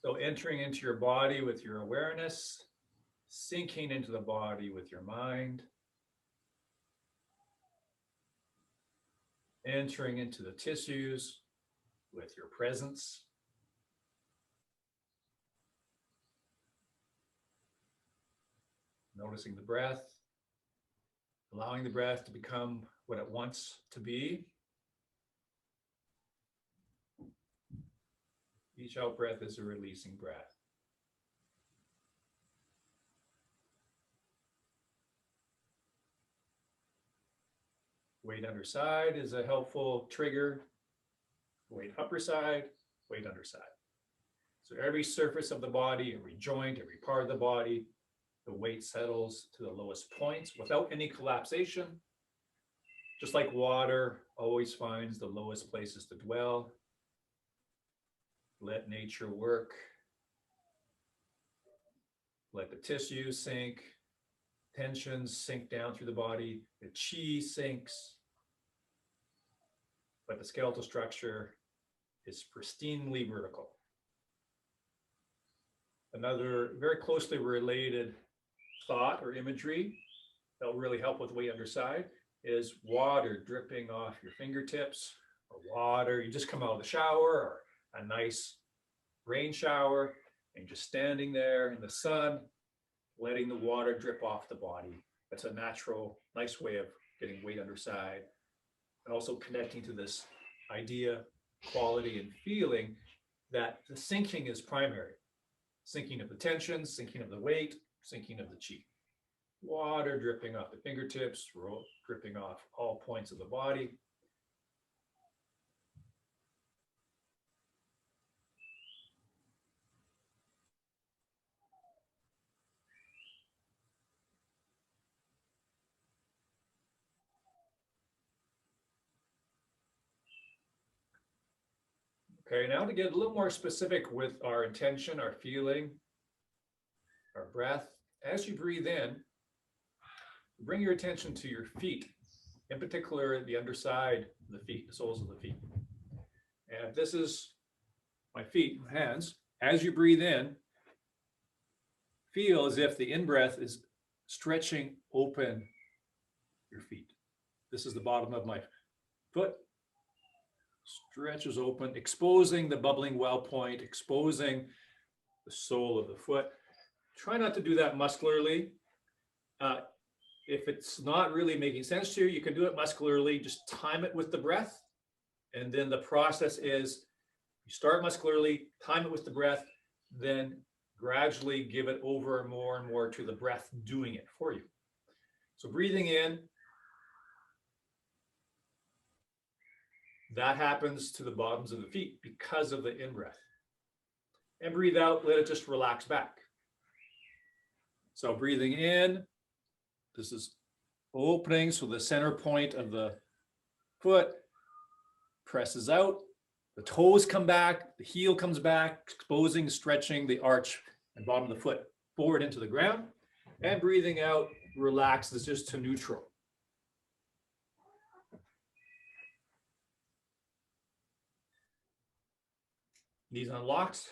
So entering into your body with your awareness, sinking into the body with your mind, entering into the tissues with your presence. Noticing the breath, allowing the breath to become what it wants to be. Each out breath is a releasing breath. Weight underside is a helpful trigger. Weight upper side, weight underside. So every surface of the body, every joint, every part of the body, the weight settles to the lowest points without any collapsation. Just like water always finds the lowest places to dwell. Let nature work. Let the tissues sink. Tensions sink down through the body. The chi sinks. But the skeletal structure is pristinely vertical. Another very closely related thought or imagery that will really help with weight underside is water dripping off your fingertips, or water, you just come out of the shower, or a nice rain shower, and just standing there in the sun, letting the water drip off the body. That's a natural, nice way of getting weight underside, and also connecting to this idea, quality, and feeling that the sinking is primary. Sinking of the tension, sinking of the weight, sinking of the chi. Water dripping off the fingertips, dripping off all points of the body. Okay, now to get a little more specific with our intention, our feeling, our breath. As you breathe in, bring your attention to your feet, in particular the underside of the feet, the soles of the feet. And if this is my feet, my hands, as you breathe in, feel as if the in-breath is stretching open your feet. This is the bottom of my foot. Stretches open, exposing the bubbling well point, exposing the sole of the foot. Try not to do that muscularly. If it's not really making sense to you, you can do it muscularly. Just time it with the breath. And then the process is you start muscularly, time it with the breath, then gradually give it over more and more to the breath doing it for you. So breathing in, that happens to the bottoms of the feet because of the in-breath. And breathe out, let it just relax back. So breathing in, this is opening, so the center point of the foot presses out, the toes come back, the heel comes back, exposing, stretching the arch and bottom of the foot forward into the ground. And breathing out, relaxes just to neutral. Knees unlocked,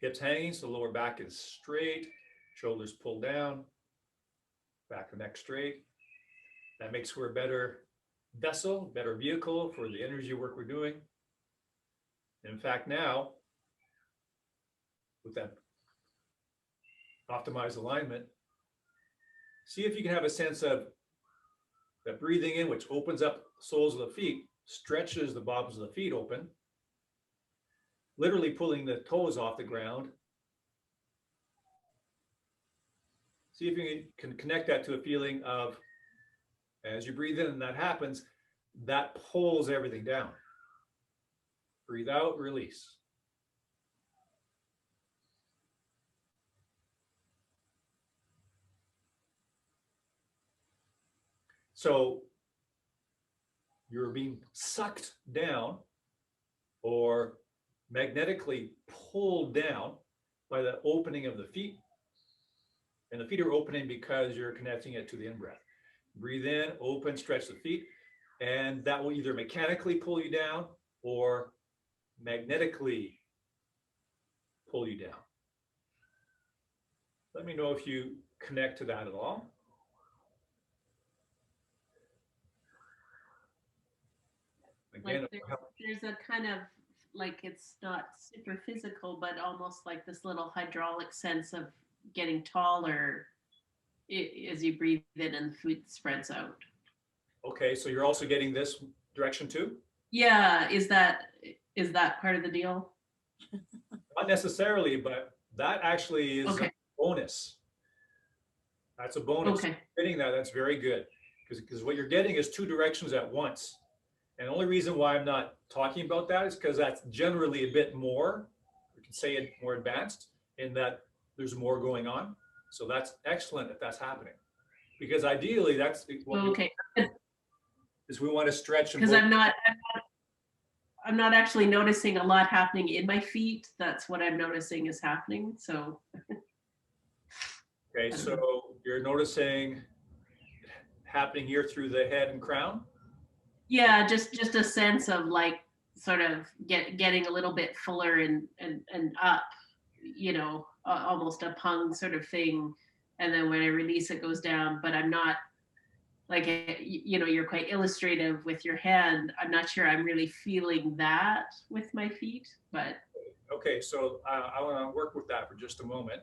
hips hanging, so the lower back is straight, shoulders pulled down, back and neck straight. That makes for a better vessel, better vehicle for the energy work we're doing. In fact, now, with that optimized alignment, see if you can have a sense of that breathing in, which opens up the soles of the feet, stretches the bottoms of the feet open, literally pulling the toes off the ground. See if you can connect that to a feeling of, as you breathe in and that happens, that pulls everything down. Breathe out, release. So you're being sucked down or magnetically pulled down by the opening of the feet. And the feet are opening because you're connecting it to the in-breath. Breathe in, open, stretch the feet, and that will either mechanically pull you down or magnetically pull you down. Let me know if you connect to that at all. Again, like there's a kind of, like, it's not super physical, but almost like this little hydraulic sense of getting taller as you breathe in and the food spreads out. okay, so you're also getting this direction too? Yeah, is that part of the deal? Not necessarily, but that actually is a Okay. bonus. That's a bonus. Okay. Getting that, that's very good. Because what you're getting is two directions at once. And the only reason why I'm not talking about that is because that's generally a bit more, we can say it more advanced, in that there's more going on. So that's excellent if that's happening. Because ideally, that's what we Okay. is we want to stretch and Because both. I'm not actually noticing a lot happening in my feet. That's what I'm noticing is happening. So Okay, so you're noticing happening here through the head and crown. yeah, just a sense of like sort of getting a little bit fuller and up, almost a pung sort of thing. And then when I release, it goes down. But I'm not like, you're quite illustrative with your hand. I'm not sure I'm really feeling that with my feet, but Okay, so I want to work with that for just a moment.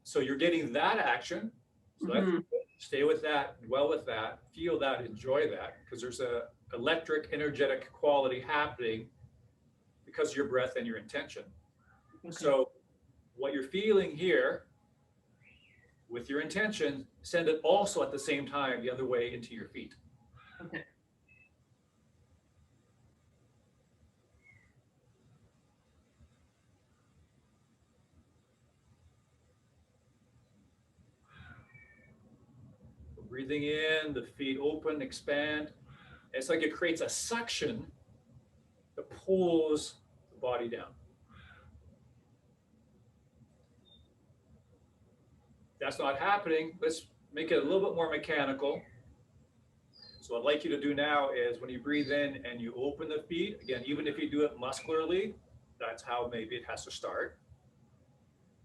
So you're getting that action. So that's mhm. stay with that, dwell with that, feel that, enjoy that, because there's a electric, energetic quality happening because of your breath and your intention. Okay. So what you're feeling here with your intention, send it also at the same time the other way into your feet. Okay. Breathing in, the feet open, expand. It's like it creates a suction that pulls the body down. That's not happening. Let's make it a little bit more mechanical. So what I'd like you to do now is when you breathe in and you open the feet, again, even if you do it muscularly, that's how maybe it has to start.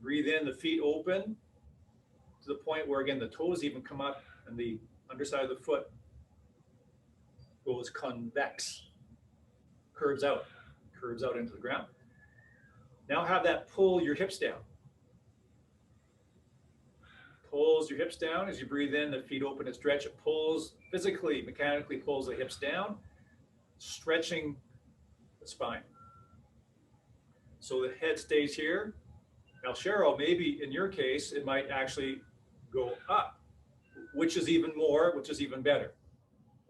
Breathe in, the feet open to the point where, again, the toes even come up and the underside of the foot goes convex, curves out into the ground. Now have that pull your hips down. Pulls your hips down as you breathe in, the feet open and stretch. It pulls physically, mechanically pulls the hips down, stretching the spine. So the head stays here. Now, Cheryl, maybe in your case, it might actually go up, which is even better.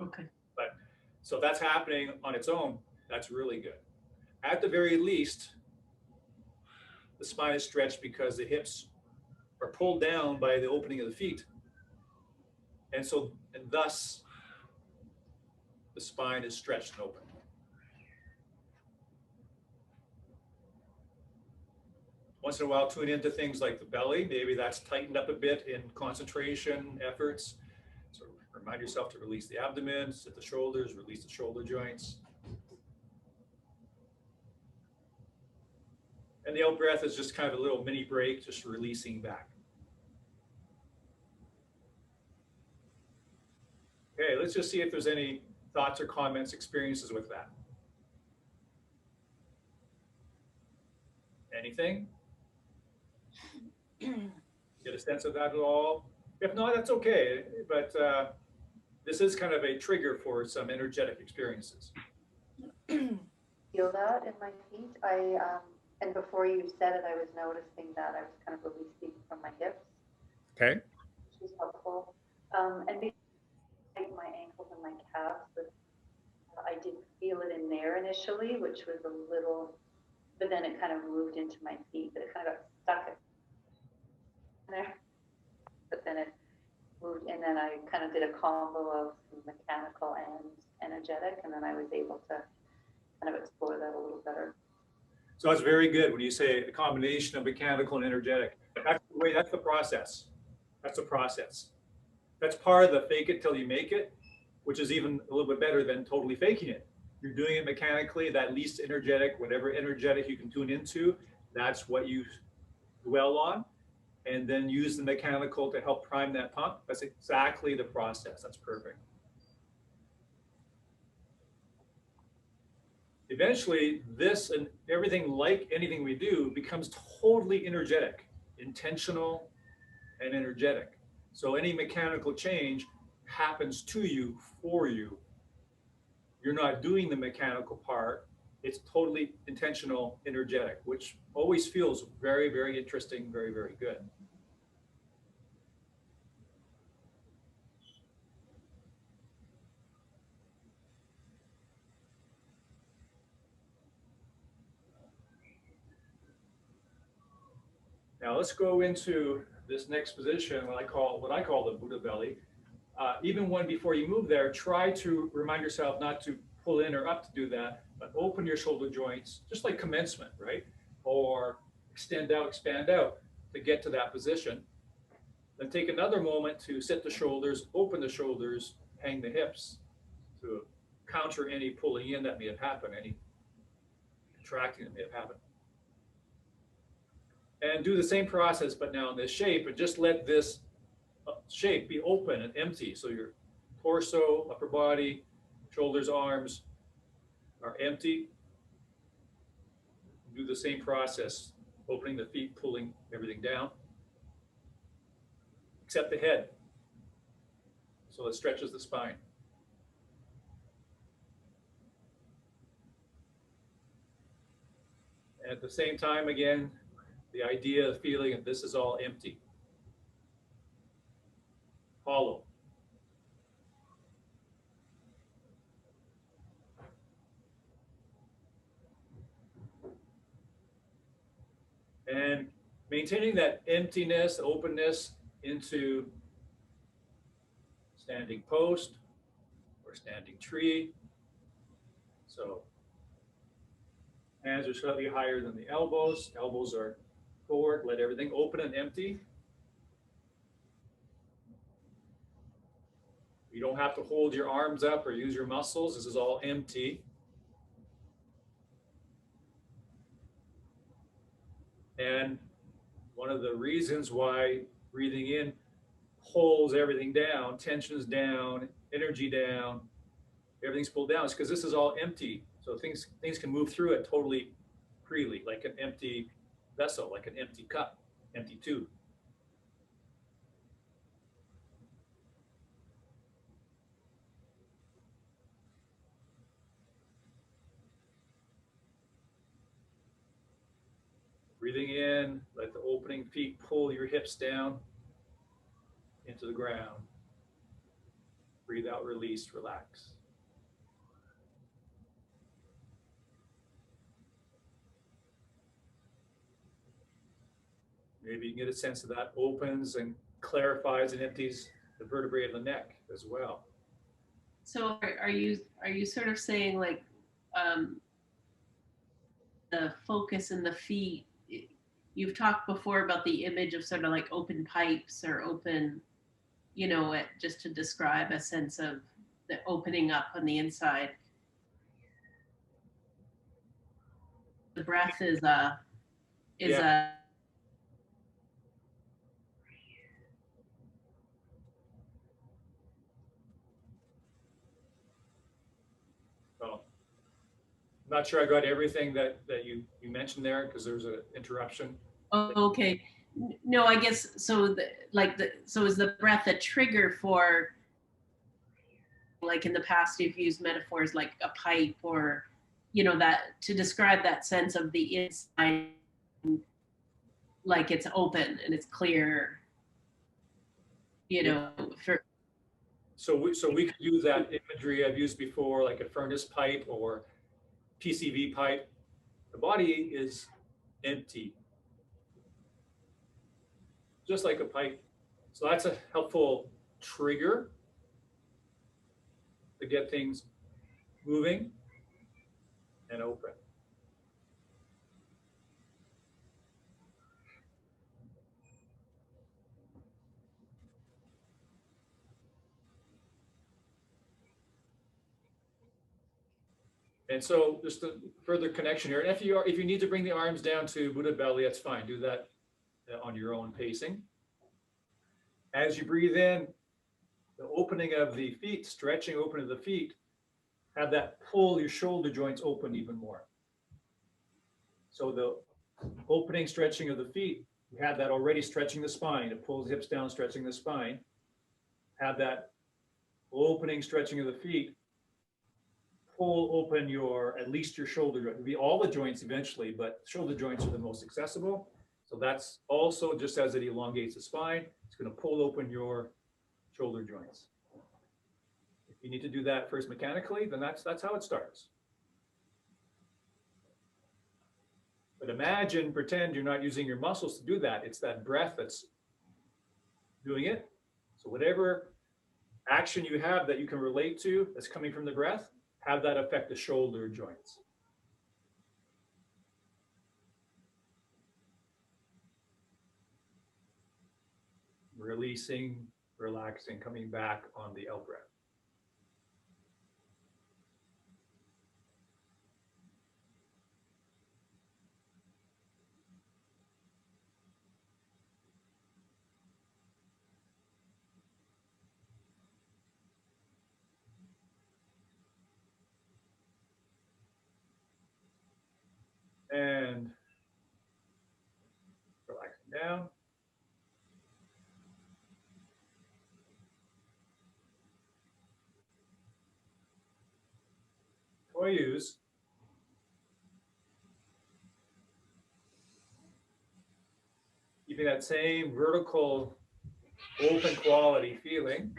Okay. But so if that's happening on its own, that's really good. At the very least, the spine is stretched because the hips are pulled down by the opening of the feet. And thus the spine is stretched and open. Once in a while, tune into things like the belly. Maybe that's tightened up a bit in concentration efforts. So remind yourself to release the abdomen, sit the shoulders, release the shoulder joints. And the out breath is just kind of a little mini break, just releasing back. Okay, let's just see if there's any thoughts or comments, experiences with that. Anything? Get a sense of that at all? If not, that's okay. But this is kind of a trigger for some energetic experiences. Feel that in my feet. And before you said it, I was noticing that I was kind of releasing from my hips, Okay. which is helpful. And my ankles and my calves, but I did feel it in there initially, which was a little, but then it kind of moved into my feet. But it kind of got stuck there. But then it moved, and then I kind of did a combo of mechanical and energetic, and then I was able to kind of explore that a little better. So that's very good when you say a combination of mechanical and energetic. That's the process. That's the process. That's part of the fake it till you make it, which is even a little bit better than totally faking it. You're doing it mechanically, that least energetic, whatever energetic you can tune into, that's what you dwell on, and then use the mechanical to help prime that pump. That's exactly the process. That's perfect. Eventually, this and everything, like anything we do, becomes totally energetic, intentional and energetic. So any mechanical change happens to you, for you. You're not doing the mechanical part. It's totally intentional, energetic, which always feels very, very interesting, very, very good. Now let's go into this next position, what I call the Buddha belly. Even when before you move there, try to remind yourself not to pull in or up to do that, but open your shoulder joints, just like commencement, right? Or extend out, expand out to get to that position. Then take another moment to sit the shoulders, open the shoulders, hang the hips to counter any pulling in that may have happened, any contracting that may have happened. And do the same process, but now in this shape, and just let this shape be open and empty. So your torso, upper body, shoulders, arms are empty. Do the same process, opening the feet, pulling everything down, except the head. So it stretches the spine. At the same time, again, the idea of feeling that this is all empty, hollow. And maintaining that emptiness, openness into standing post or standing tree. So hands are slightly higher than the elbows. Elbows are forward. Let everything open and empty. You don't have to hold your arms up or use your muscles. This is all empty. And one of the reasons why breathing in pulls everything down, tensions down, energy down, everything's pulled down, is because this is all empty. So things can move through it totally freely, like an empty vessel, like an empty cup, empty tube. Breathing in, let the opening feet pull your hips down into the ground. Breathe out, release, relax. Maybe you can get a sense of that opens and clarifies and empties the vertebrae of the neck as well. So are you sort of saying like the focus in the feet? You've talked before about the image of sort of like open pipes or open, just to describe a sense of the opening up on the inside. The breath is a Well, I'm not sure I got everything that you mentioned there because there was an interruption. Oh, okay. No, I guess so. So is the breath a trigger for, like in the past, you've used metaphors like a pipe or, that to describe that sense of the inside, like it's open and it's clear, for. So we could use that imagery I've used before, like a furnace pipe or PCV pipe. The body is empty, just like a pipe. So that's a helpful trigger to get things moving and open. And so just a further connection here. And if you need to bring the arms down to Buddha belly, that's fine. Do that on your own pacing. As you breathe in, the opening of the feet, stretching open of the feet, have that pull your shoulder joints open even more. So the opening, stretching of the feet, you have that already stretching the spine. It pulls the hips down, stretching the spine. Have that opening, stretching of the feet, pull open at least your shoulder joint. It'll be all the joints eventually, but shoulder joints are the most accessible. So that's also, just as it elongates the spine, it's going to pull open your shoulder joints. If you need to do that first mechanically, then that's how it starts. But pretend you're not using your muscles to do that. It's that breath that's doing it. So whatever action you have that you can relate to that's coming from the breath, have that affect the shoulder joints. Releasing, relaxing, coming back on the out breath. And relaxing down. Toyus. Keeping that same vertical, open quality feeling.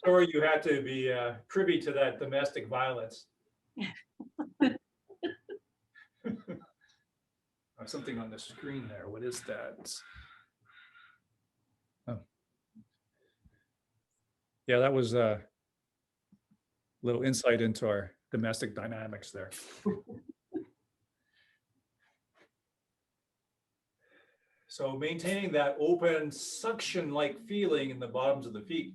Or you had to be privy to that domestic violence. Something on the screen there. What is that? Oh. Yeah, that was a little insight into our domestic dynamics there. So maintaining that open suction-like feeling in the bottoms of the feet.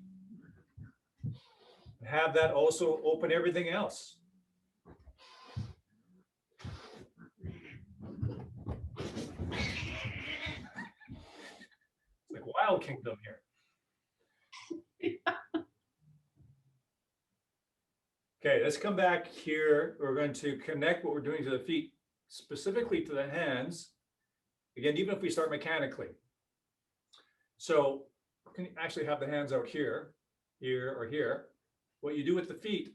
Have that also open everything else. It's like Wild Kingdom here. Okay, let's come back here. We're going to connect what we're doing to the feet, specifically to the hands. Again, even if we start mechanically. So you can actually have the hands out here, here, or here. What you do with the feet,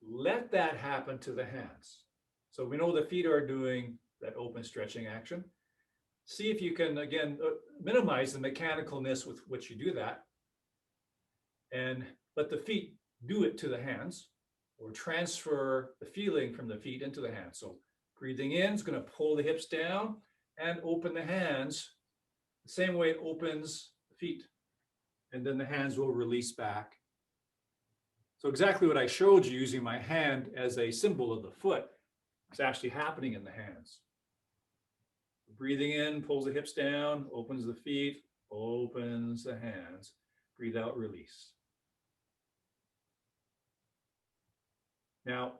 let that happen to the hands. So we know the feet are doing that open stretching action. See if you can, again, minimize the mechanicalness with which you do that. And let the feet do it to the hands, or transfer the feeling from the feet into the hands. So breathing in is going to pull the hips down and open the hands the same way it opens the feet. And then the hands will release back. So exactly what I showed you using my hand as a symbol of the foot is actually happening in the hands. Breathing in pulls the hips down, opens the feet, opens the hands. Breathe out, release. Now,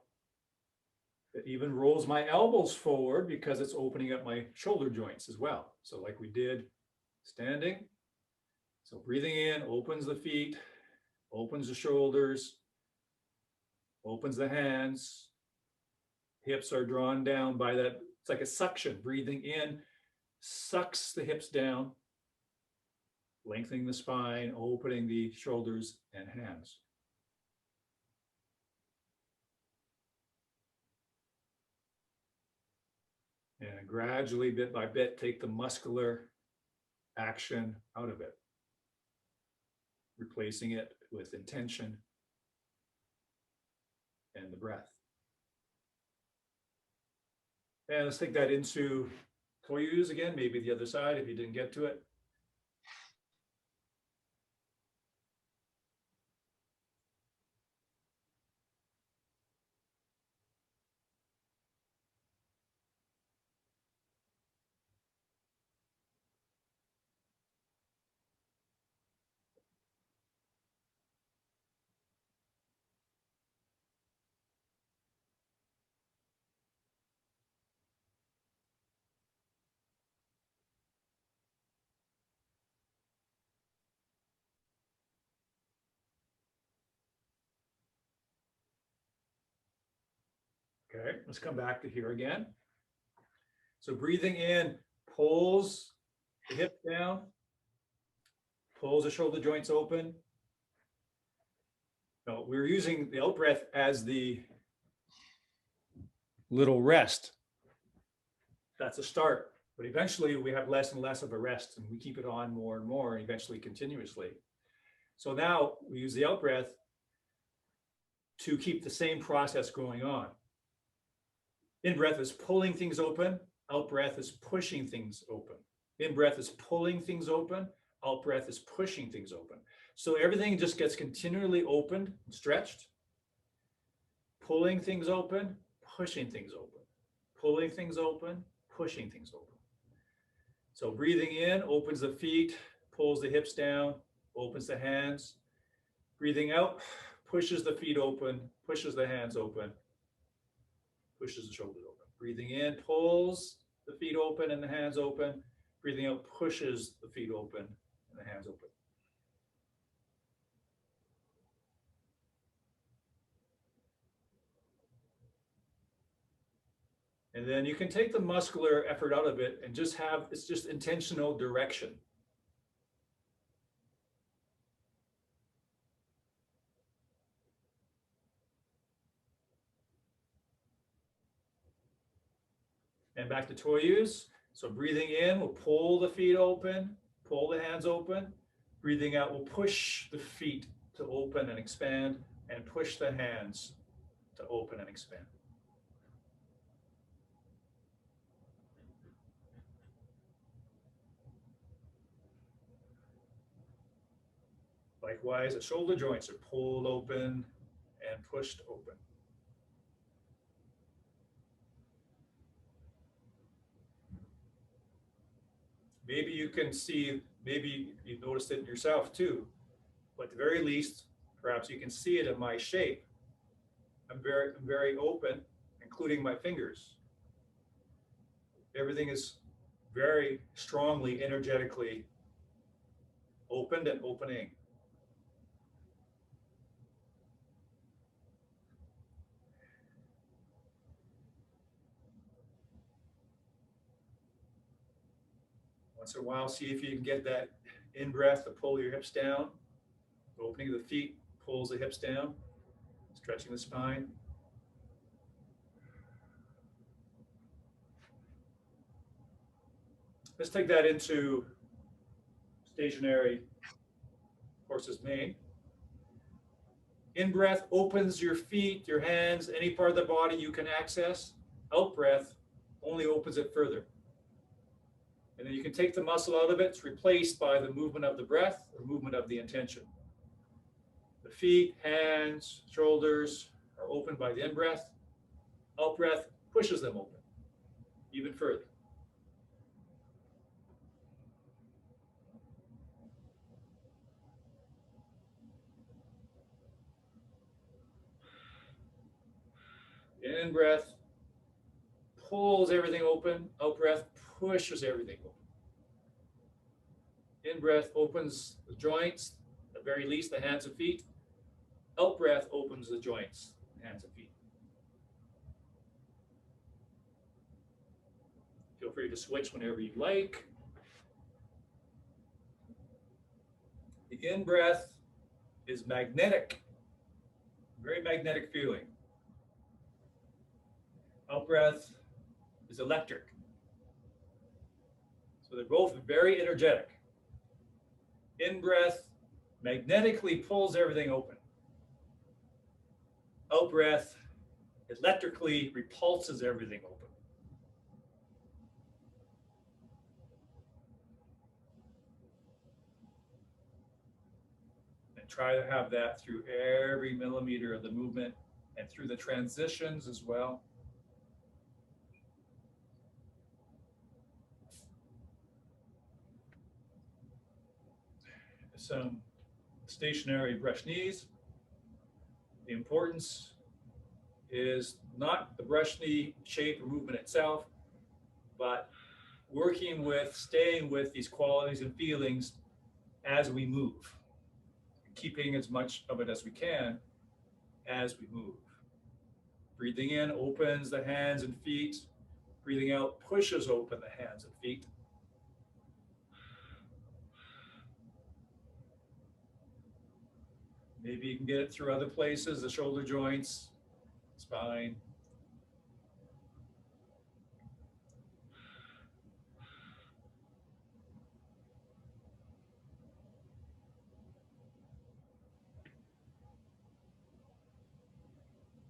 it even rolls my elbows forward because it's opening up my shoulder joints as well. So like we did standing. So breathing in opens the feet, opens the shoulders, opens the hands. Hips are drawn down by that. It's like a suction. Breathing in sucks the hips down, lengthening the spine, opening the shoulders and hands. And gradually, bit by bit, take the muscular action out of it, replacing it with intention and the breath. And let's take that into Toyus again, maybe the other side if you didn't get to it. Okay, let's come back to here again. So breathing in pulls the hips down, pulls the shoulder joints open. No, we're using the out breath as the little rest. That's a start, but eventually we have less and less of a rest, and we keep it on more and more, and eventually continuously. So now we use the out breath to keep the same process going on. In breath is pulling things open, out breath is pushing things open. In breath is pulling things open, out breath is pushing things open. So everything just gets continually opened, stretched, pulling things open, pushing things open, pulling things open, pushing things open. So breathing in opens the feet, pulls the hips down, opens the hands. Breathing out pushes the feet open, pushes the hands open, pushes the shoulders open. Breathing in pulls the feet open and the hands open. Breathing out pushes the feet open and the hands open. And then you can take the muscular effort out of it and just have, it's just intentional direction. And back to Toyus. So breathing in will pull the feet open, pull the hands open. Breathing out will push the feet to open and expand, and push the hands to open and expand. Likewise, the shoulder joints are pulled open and pushed open. Maybe you can see, maybe you've noticed it in yourself too, but at the very least, perhaps you can see it in my shape. I'm very open, including my fingers. Everything is very strongly energetically opened and opening. Once in a while, see if you can get that in breath to pull your hips down. The opening of the feet pulls the hips down, stretching the spine. Let's take that into stationary horse's mane. In breath opens your feet, your hands, any part of the body you can access. Out breath only opens it further. And then you can take the muscle out of it. It's replaced by the movement of the breath or movement of the intention. The feet, hands, shoulders are opened by the in breath. Out breath pushes them open even further. In breath pulls everything open. Out breath pushes everything open. In breath opens the joints, at the very least the hands and feet. Out breath opens the joints, hands and feet. Feel free to switch whenever you like. The in breath is magnetic, very magnetic feeling. Out breath is electric. So they're both very energetic. In breath magnetically pulls everything open. Out breath electrically repulses everything open. And try to have that through every millimeter of the movement and through the transitions as well. Some stationary brush knees. The importance is not the brush knee shape or movement itself, but working with, staying with these qualities and feelings as we move, keeping as much of it as we can as we move. Breathing in opens the hands and feet. Breathing out pushes open the hands and feet. Maybe you can get it through other places, the shoulder joints, spine.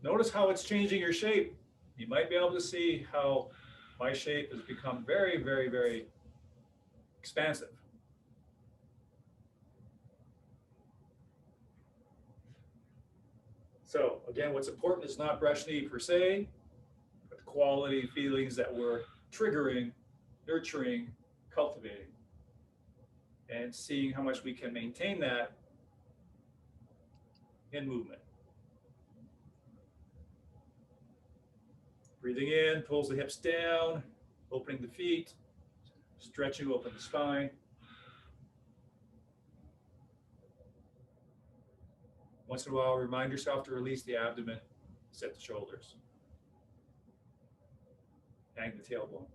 Notice how it's changing your shape. You might be able to see how my shape has become very, very, very expansive. So again, what's important is not brush knee per se, but the quality feelings that we're triggering, nurturing, cultivating, and seeing how much we can maintain that in movement. Breathing in, pulls the hips down, opening the feet, stretching open the spine. Once in a while, remind yourself to release the abdomen, set the shoulders, hang the tailbone.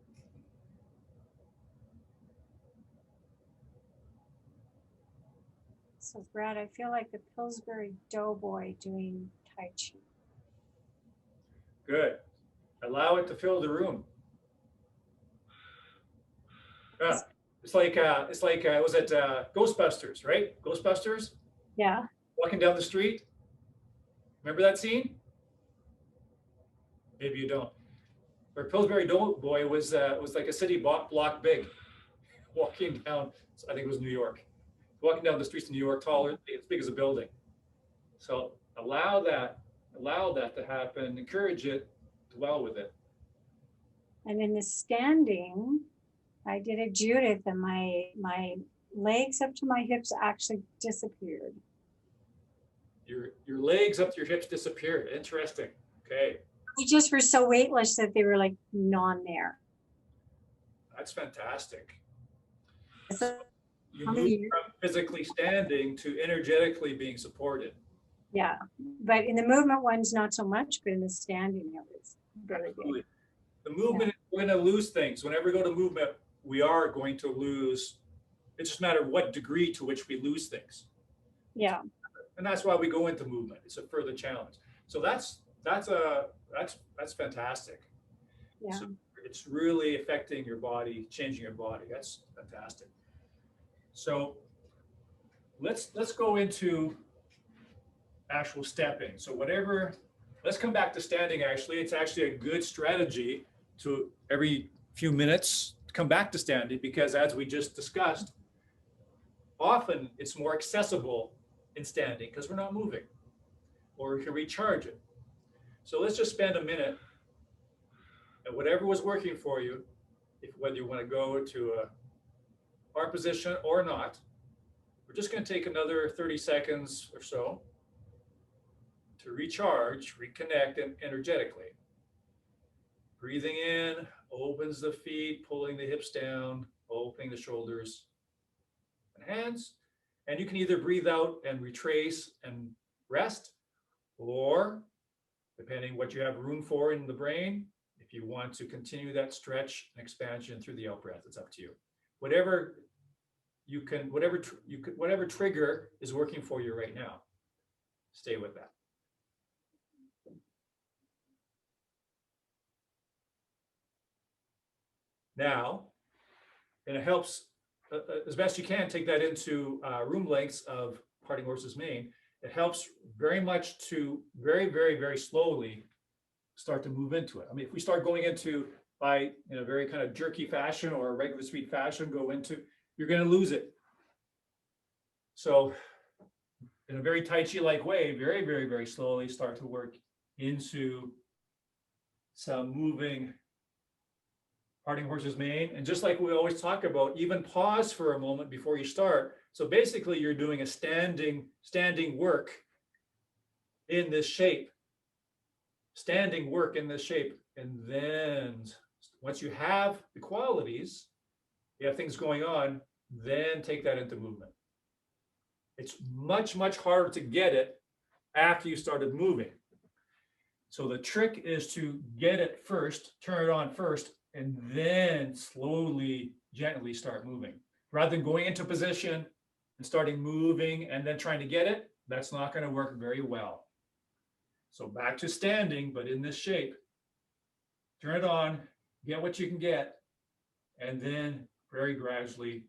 So Brad, I feel like the Pillsbury Doughboy doing Tai Chi. Good. Allow it to fill the room. Yeah. It's like was it Ghostbusters, right? Ghostbusters Yeah. walking down the street. Remember that scene? Maybe you don't. Or Pillsbury Doughboy was like a city block big, walking down. I think it was New York, walking down the streets of New York, taller, as big as a building. So allow that to happen. Encourage it. Dwell with it. And in the standing, I did a Judith and my legs up to my hips actually disappeared. Your legs up to your hips disappeared. Interesting. Okay. They just were so weightless that they were like non-there. That's fantastic. So You move from physically standing to energetically being supported. yeah, but in the movement ones, not so much, but in the standing, it was really Absolutely. good. The movement, we're going to lose things. Whenever we go to movement, we are going to lose. It's just a matter of what degree to which we lose things. Yeah. And that's why we go into movement. It's a further challenge. So that's fantastic. Yeah. So it's really affecting your body, changing your body. That's fantastic. So let's go into actual stepping. So let's come back to standing. Actually, it's actually a good strategy to every few minutes come back to standing, because as we just discussed, often it's more accessible in standing because we're not moving, or we can recharge it. So let's just spend a minute at whatever was working for you, whether you want to go to our position or not. We're just going to take another 30 seconds or so to recharge, reconnect, and energetically. Breathing in, opens the feet, pulling the hips down, opening the shoulders and hands. And you can either breathe out and retrace and rest, or depending what you have room for in the brain, if you want to continue that stretch and expansion through the out breath, it's up to you. Whatever trigger is working for you right now, stay with that. Now, and it helps as best you can take that into room lengths of Parting Horse's Mane. It helps very much to very, very, very slowly start to move into it. I mean, if we start going into by in a very kind of jerky fashion or a regular speed fashion, you're going to lose it. So in a very Tai Chi-like way, very, very, very slowly start to work into some moving Parting Horse's Mane. And just like we always talk about, even pause for a moment before you start. So basically you're doing a standing work in this shape, And then once you have the qualities, you have things going on, then take that into movement. It's much, much harder to get it after you started moving. So the trick is to get it first, turn it on first, and then slowly, gently start moving. Rather than going into position and starting moving and then trying to get it, that's not going to work very well. So back to standing, but in this shape. Turn it on, get what you can get, and then very gradually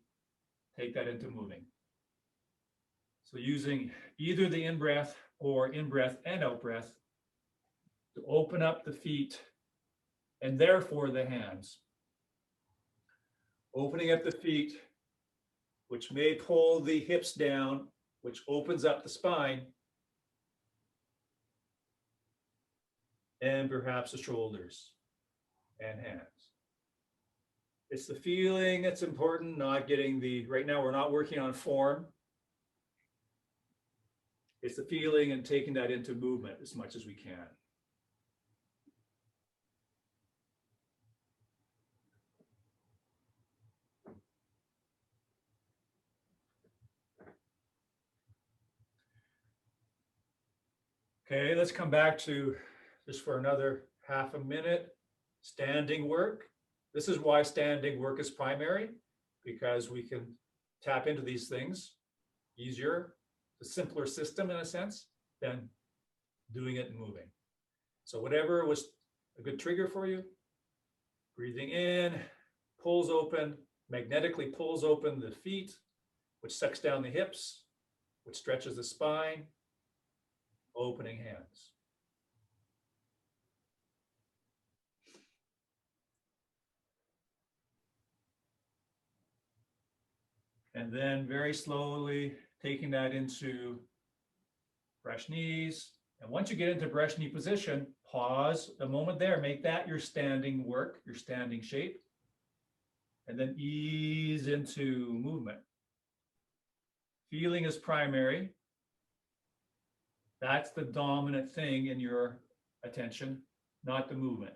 take that into moving. So using either the in-breath or in-breath and out-breath to open up the feet and therefore the hands. Opening up the feet, which may pull the hips down, which opens up the spine, and perhaps the shoulders and hands. It's the feeling that's important, not getting the, right now we're not working on form. It's the feeling and taking that into movement as much as we can. Okay, let's come back to just for another half a minute, standing work. This is why standing work is primary, because we can tap into these things easier, a simpler system in a sense, than doing it and moving. So whatever was a good trigger for you, breathing in, pulls open, magnetically pulls open the feet, which sucks down the hips, which stretches the spine, opening hands. And then very slowly taking that into brush knees. And once you get into brush knee position, pause a moment there, make that your standing work, your standing shape, and then ease into movement. Feeling is primary. That's the dominant thing in your attention, not the movement.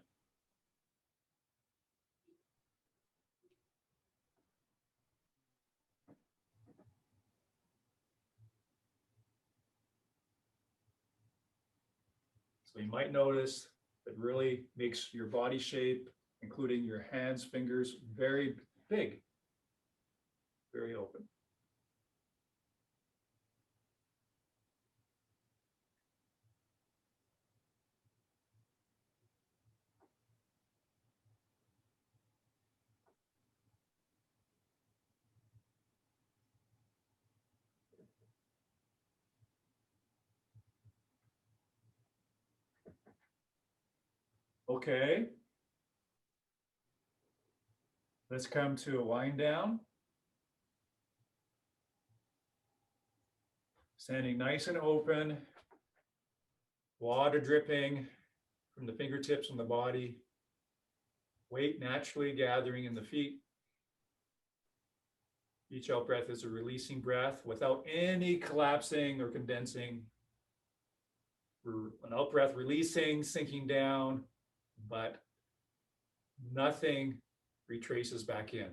So you might notice it really makes your body shape, including your hands, fingers, very big, very open. Okay. Let's come to a wind down. Standing nice and open, water dripping from the fingertips on the body, weight naturally gathering in the feet. Each out breath is a releasing breath without any collapsing or condensing. An out breath releasing, sinking down, but nothing retraces back in.